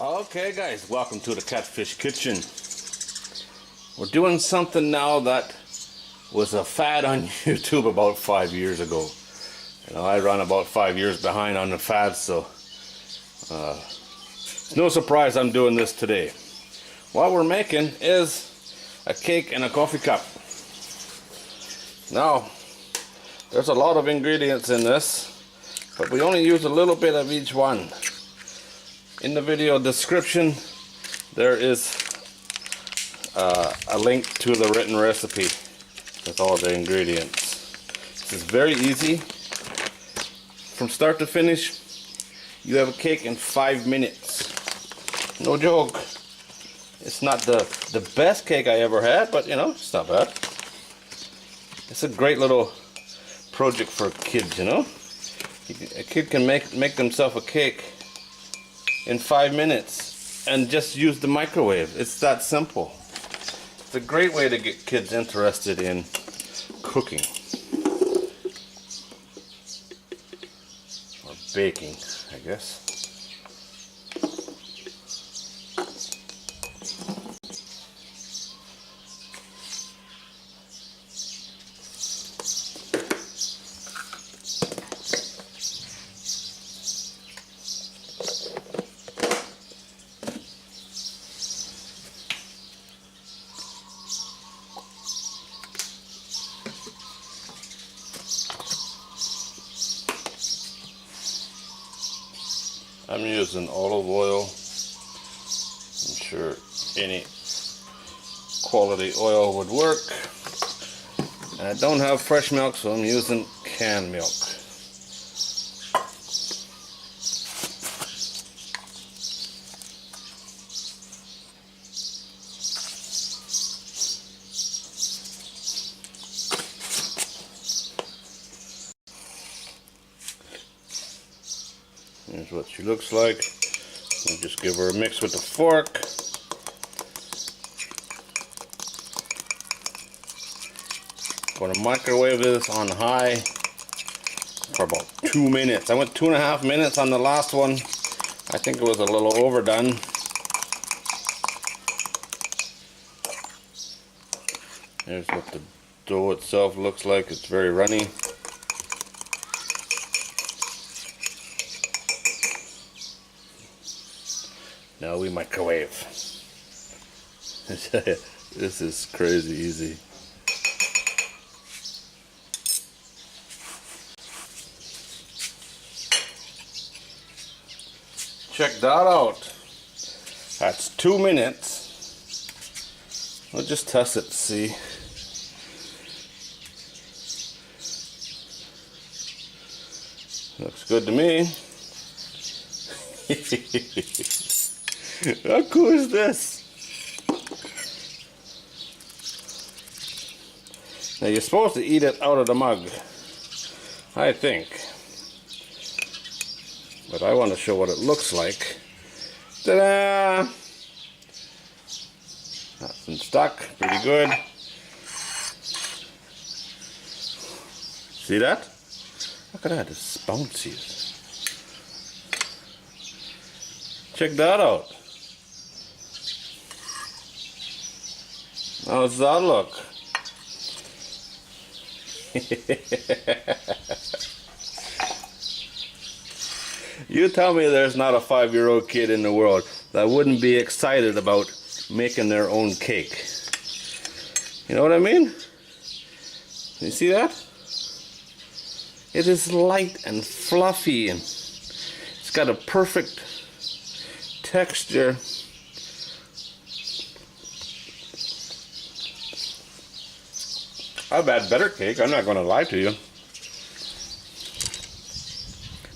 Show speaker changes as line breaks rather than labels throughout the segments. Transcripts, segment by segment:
Okay guys, welcome to the Catfish Kitchen. We're doing something now that was a fad on YouTube about 5 years ago. You know, I run about 5 years behind on the fads, so it's no surprise I'm doing this today. What we're making is a cake in a coffee cup. Now, there's a lot of ingredients in this, but we only use a little bit of each one. In the video description, there is a link to the written recipe with all the ingredients. This is very easy. From start to finish, you have a cake in 5 minutes. No joke. It's not the best cake I ever had, but you know, it's not bad. It's a great little project for kids, you know. A kid can make themselves a cake in 5 minutes and just use the microwave. It's that simple. It's a great way to get kids interested in cooking or baking, I guess. I'm using olive oil. I'm sure any quality oil would work. And I don't have fresh milk, so I'm using canned milk. Here's what she looks like. I'll just give her a mix with the fork. Going to microwave this on high for about 2 minutes. I went 2.5 minutes on the last one. I think it was a little overdone. Here's what the dough itself looks like. It's very runny. Now we microwave. This is crazy easy. Check that out. That's 2 minutes. We'll just test it to see. Looks good to me. How cool is this? Now you're supposed to eat it out of the mug, I think. But I want to show what it looks like. Ta-da! That's been stuck, pretty good. See that? Look at that, it's bouncy. Check that out. How does that look? You tell me there's not a 5-year-old kid in the world that wouldn't be excited about making their own cake. You know what I mean? You see that? It is light and fluffy and it's got a perfect texture. I've had better cake, I'm not going to lie to you.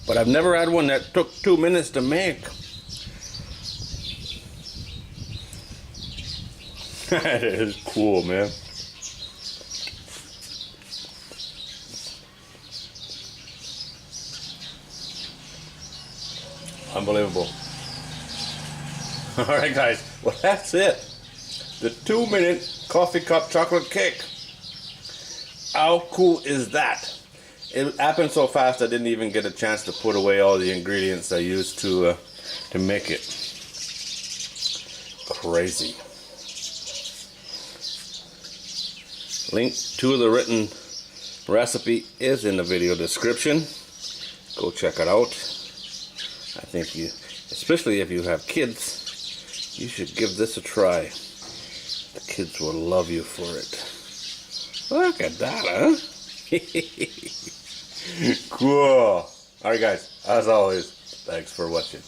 But I've never had one that took 2 minutes to make. That is cool, man. Unbelievable. Alright guys, well that's it. The 2-minute coffee cup chocolate cake. How cool is that? It happened so fast I didn't even get a chance to put away all the ingredients I used to make it. crazy. Link to the written recipe is in the video description. Go check it out. I think you, especially if you have kids, you should give this a try. The kids will love you for it. Look at that, huh? Cool. Alright guys, as always, thanks for watching.